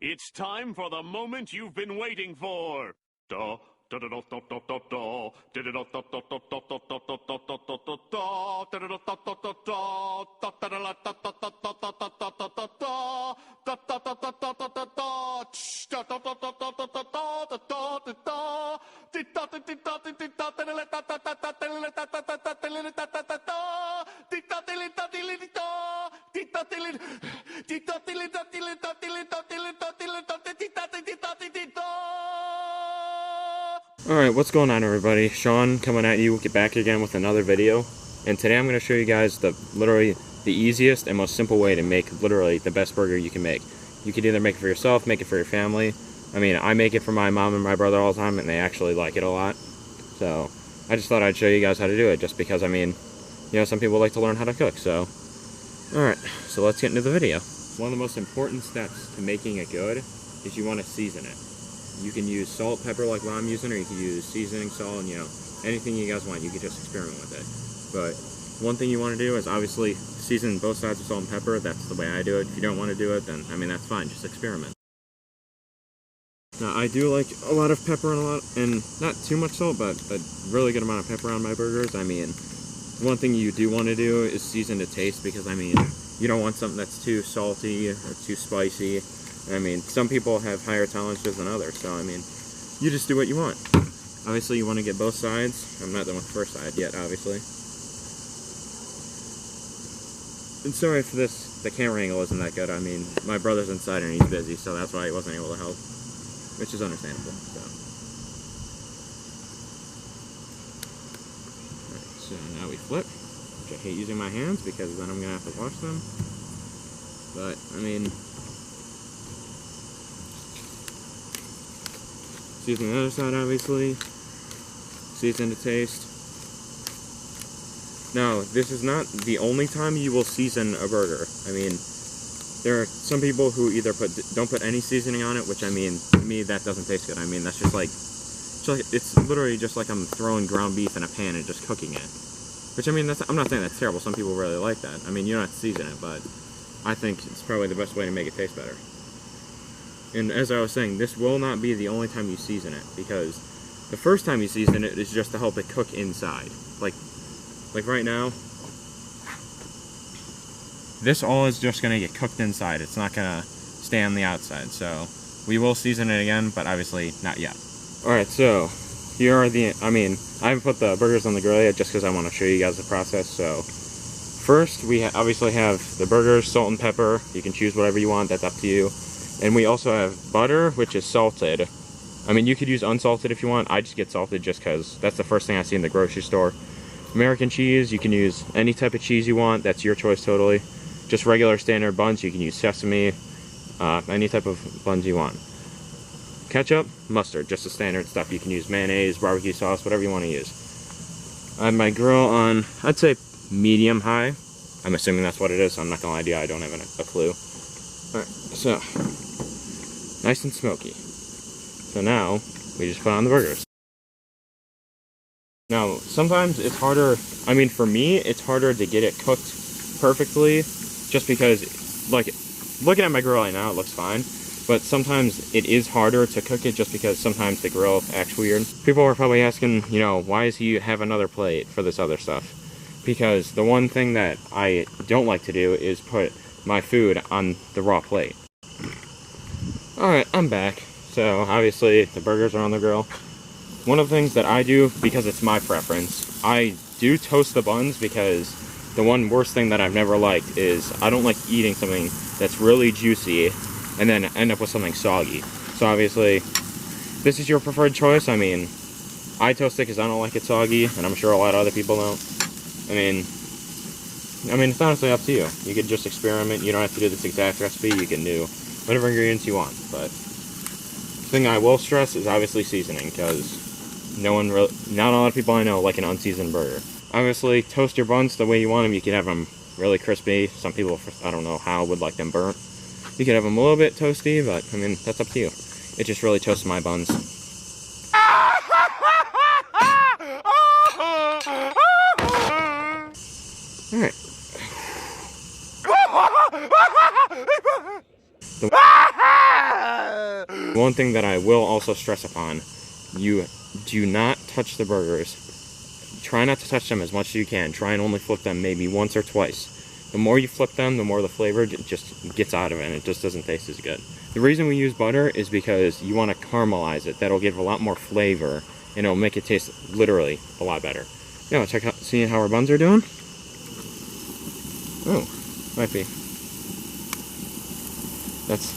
It's time for the moment you've been waiting for. Da, da, da, da, da, da, da, da. Da, da, da, da, da, da, da, da, da, da, da, da, da, da, da. Da, da, da, da, da, da, da. Da, da, da, da, da, da, da, da, da, da, da, da, da, da. Da, da, da, da, da, da, da, da. Tsh, da, da, da, da, da, da, da, da, da, da, da, da. Di, da, di, di, da, di, di, da, da, da, da, da, da, da, da, da, da, da, da, da, da, da, da, da. Di, da, di, li, da, di, li, di, da. Di, da, di, li, di, da, di, li, da, di, li, da, di, li, da, di, li, da, di, li, da, di, da, di, di, da, di, di, da. Alright, what's going on, everybody? Sean coming at you back again with another video. And today I'm going to show you guys literally the easiest and most simple way to make literally the best burger you can make. You can either make it for yourself, make it for your family. I mean, I make it for my mom and my brother all the time, and they actually like it a lot. So, I just thought I'd show you guys how to do it, just because, I mean, you know, some people like to learn how to cook, so. Alright, so let's get into the video. One of the most important steps to making it good is you want to season it. You can use salt, pepper like what I'm using, or you can use seasoning salt, and, you know, anything you guys want. You can just experiment with it. But one thing you want to do is obviously season both sides with salt and pepper. That's the way I do it. If you don't want to do it, then, I mean, that's fine. Just experiment. Now, I do like a lot of pepper and not too much salt, but a really good amount of pepper on my burgers. I mean, one thing you do want to do is season to taste, because, I mean, you don't want something that's too salty or too spicy. I mean, some people have higher tolerances than others, so, I mean, you just do what you want. Obviously, you want to get both sides. I'm not done with the first side yet, obviously. And sorry if the camera angle isn't that good. I mean, my brother's inside and he's busy, so that's why he wasn't able to help, which is understandable, so. Alright, so now we flip, which I hate using my hands because then I'm going to have to wash them. But, I mean, season the other side, obviously. Season to taste. Now, this is not the only time you will season a burger. I mean, there are some people who either don't put any seasoning on it, which, I mean, to me, that doesn't taste good. I mean, that's just like, it's literally just like I'm throwing ground beef in a pan and just cooking it. Which, I mean, I'm not saying that's terrible. Some people really like that. I mean, you don't have to season it, but I think it's probably the best way to make it taste better. And as I was saying, this will not be the only time you season it, because the first time you season it is just to help it cook inside. Like right now, this all is just going to get cooked inside. It's not going to stay on the outside. So we will season it again, but obviously not yet. Alright, so here are I haven't put the burgers on the grill yet just because I want to show you guys the process. So first, we obviously have the burgers, salt and pepper. You can choose whatever you want. That's up to you. And we also have butter, which is salted. I mean, you could use unsalted if you want. I just get salted just because that's the first thing I see in the grocery store. American cheese, you can use any type of cheese you want. That's your choice totally. Just regular standard buns, you can use sesame, any type of buns you want. Ketchup, mustard, just the standard stuff. You can use mayonnaise, barbecue sauce, whatever you want to use. I have my grill on, I'd say medium high. I'm assuming that's what it is, so I'm not gonna lie to you, I don't have a clue. Alright, so, nice and smoky. So now, we just put on the burgers. Now, sometimes it's harder, I mean, for me, it's harder to get it cooked perfectly, just because, like, looking at my grill right now, it looks fine, but sometimes it is harder to cook it just because sometimes the grill acts weird. People are probably asking, you know, why does he have another plate for this other stuff? Because the one thing that I don't like to do is put my food on the raw plate. Alright, I'm back. So, obviously, the burgers are on the grill. One of the things that I do, because it's my preference, I do toast the buns, because the one worst thing that I've never liked is I don't like eating something that's really juicy and then end up with something soggy. So obviously, this is your preferred choice. I mean, I toast it because I don't like it soggy, and I'm sure a lot of other people don't. I mean, it's honestly up to you. You could just experiment. You don't have to do this exact recipe. You can do whatever ingredients you want. But the thing I will stress is obviously seasoning, because not a lot of people I know like an unseasoned burger. Obviously, toast your buns the way you want them. You could have them really crispy. Some people, I don't know how, would like them burnt. You could have them a little bit toasty, but I mean, that's up to you. It just really toasts my buns. Alright. One thing that I will also stress upon, you do not touch the burgers. Try not to touch them as much as you can. Try and only flip them maybe once or twice. The more you flip them, the more the flavor just gets out of it, and it just doesn't taste as good. The reason we use butter is because you want to caramelize it. That'll give a lot more flavor, and it'll make it taste literally a lot better. Now, check out, see how our buns are doing? Oh, might be. That's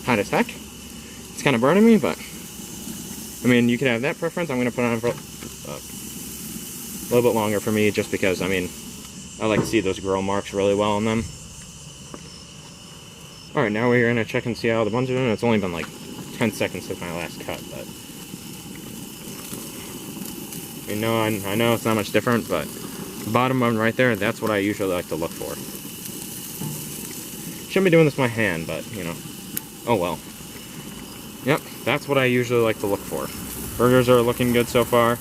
hot as heck. It's kind of burning me, but I mean, you can have that preference. I'm going to put it on for a little bit longer for me, just because, I mean, I like to see those grill marks really well on them. Alright, now we're going to check and see how the buns are doing. It's only been like 10 seconds since my last cut, but you know, I know it's not much different, but the bottom bun right there, that's what I usually like to look for. Shouldn't be doing this with my hand, but, you know, oh well. Yep, that's what I usually like to look for. Burgers are looking good so far.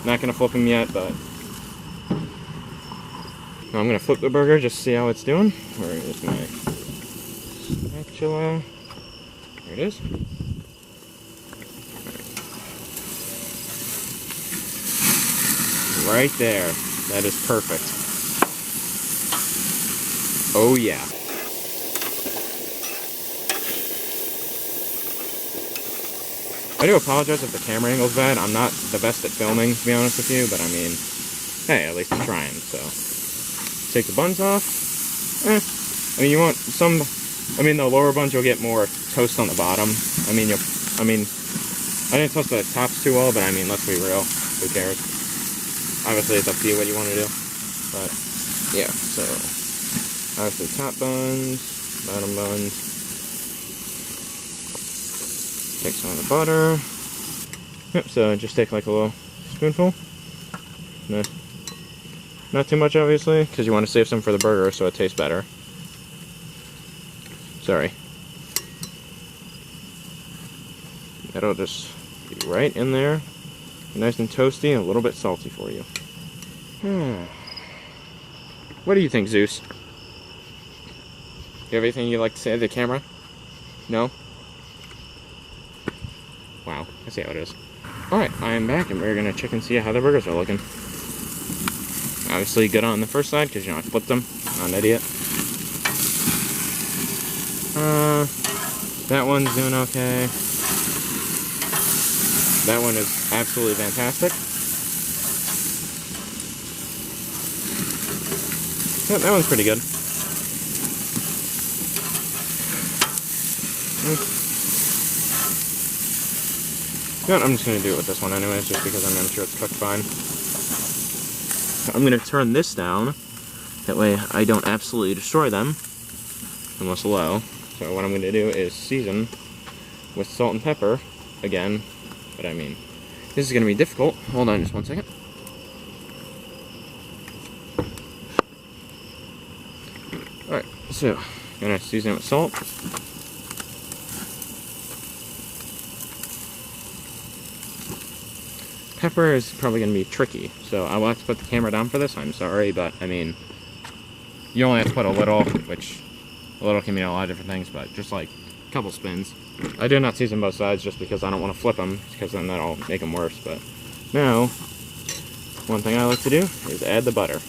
Not going to flip them yet, but I'm going to flip the burger just to see how it's doing. Where is my spatula? There it is. Right there. That is perfect. Oh yeah. I do apologize if the camera angle's bad. I'm not the best at filming, to be honest with you, but I mean, hey, at least I'm trying, so. Take the buns off. I mean, you want some, I mean, the lower buns, you'll get more toast on the bottom. I mean, I didn't toast the tops too well, but I mean, let's be real. Who cares? Obviously, it's up to you what you want to do. But, yeah, so, obviously, top buns, bottom buns. Take some of the butter. Yep, so just take like a little spoonful. Not too much, obviously, because you want to save some for the burger so it tastes better. Sorry. That'll just be right in there. Nice and toasty and a little bit salty for you. What do you think, Zeus? You have anything you'd like to say to the camera? No? Wow, I see how it is. Alright, I am back, and we're going to check and see how the burgers are looking. Obviously good on the first side, because, you know, I flipped them. I'm an idiot. That one's doing okay. That one is absolutely fantastic. Yep, that one's pretty good. I'm just going to do it with this one anyways, just because I'm sure it's cooked fine. I'm going to turn this down, that way I don't absolutely destroy them, unless low. So what I'm going to do is season with salt and pepper, again, but I mean, this is going to be difficult. Hold on just one second. Alright, so, I'm going to season it with salt. Pepper is probably going to be tricky, so I will have to put the camera down for this. I'm sorry, but I mean, you only have to put a little, which a little can mean a lot of different things, but just like a couple spins. I do not season both sides just because I don't want to flip them, because then that'll make them worse. But now, one thing I like to do is add the butter.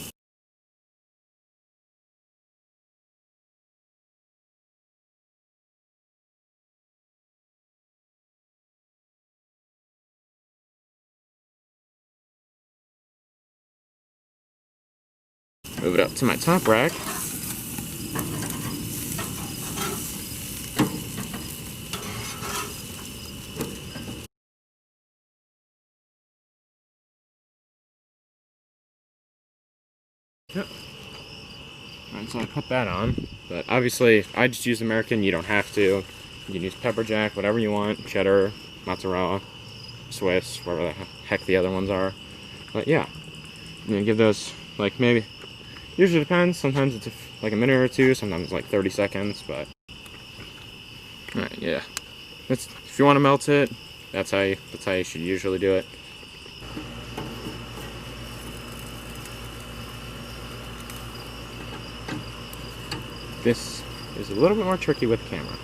Move it up to my top rack. Yep. And so I put that on, but obviously I just use American. You don't have to. You can use pepper jack, whatever you want, cheddar, mozzarella, Swiss, whatever the heck the other ones are. But yeah, you know, give those like maybe. Usually depends. Sometimes it's like a minute or two. Sometimes it's like 30 seconds. But alright, yeah. If you want to melt it, that's how you should usually do it. This is a little bit more tricky with the camera.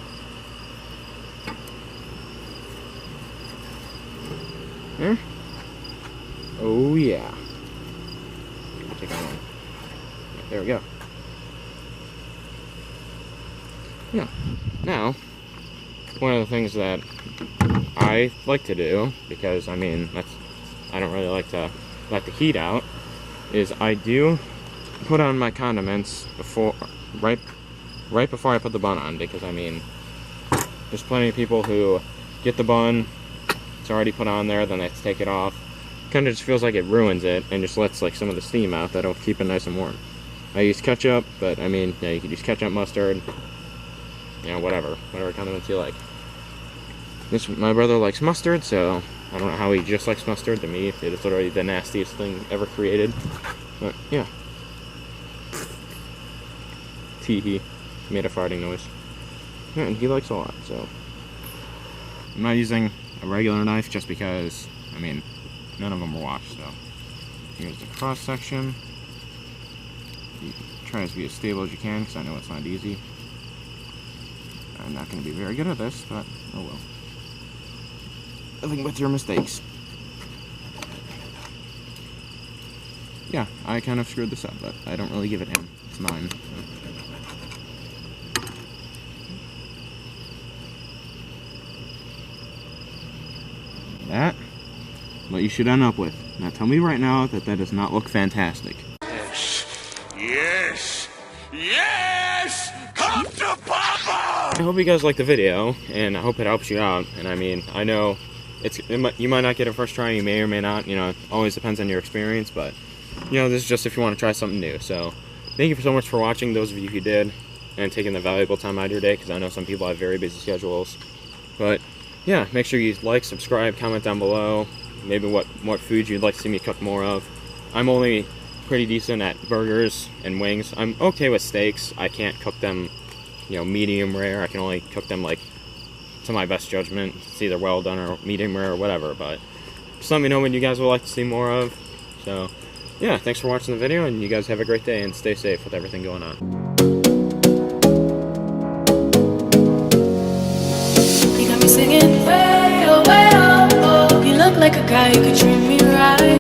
There. Oh yeah. Take on one. There we go. Yeah. Now, one of the things that I like to do, because I mean I don't really like to let the heat out, is I do put on my condiments right before I put the bun on, because I mean there's plenty of people who get the bun, it's already put on there, then they have to take it off. Kind of just feels like it ruins it and just lets like some of the steam out that'll keep it nice and warm. I use ketchup, but I mean, yeah, you could use ketchup, mustard, you know, whatever condiments you like. My brother likes mustard, so I don't know how he just likes mustard. To me, it is literally the nastiest thing ever created. But yeah. He made a farting noise. Yeah, and he likes a lot, so. I'm not using a regular knife just because, I mean, none of them are washed, so. Here's the cross section. You try to be as stable as you can, because I know it's not easy. I'm not going to be very good at this, but oh well. Living with your mistakes. Yeah, I kind of screwed this up, but I don't really give it him. It's mine. That, what you should end up with. Now tell me right now that that does not look fantastic. Yes! Yes! Come to Papa! I hope you guys like the video, and I hope it helps you out. And I mean, I know you might not get it first try, you may or may not, you know, it always depends on your experience, but, you know, this is just if you want to try something new. So, thank you so much for watching, those of you who did, and taking the valuable time out of your day, because I know some people have very busy schedules. But, yeah, make sure you like, subscribe, comment down below, maybe what food you'd like to see me cook more of. I'm only pretty decent at burgers and wings. I'm okay with steaks. I can't cook them, you know, medium rare. I can only cook them, like, to my best judgment. It's either well done or medium rare or whatever, but just let me know what you guys would like to see more of. So, yeah, thanks for watching the video, and you guys have a great day, and stay safe with everything going on. You got me singing, way oh, you look like a guy who could treat me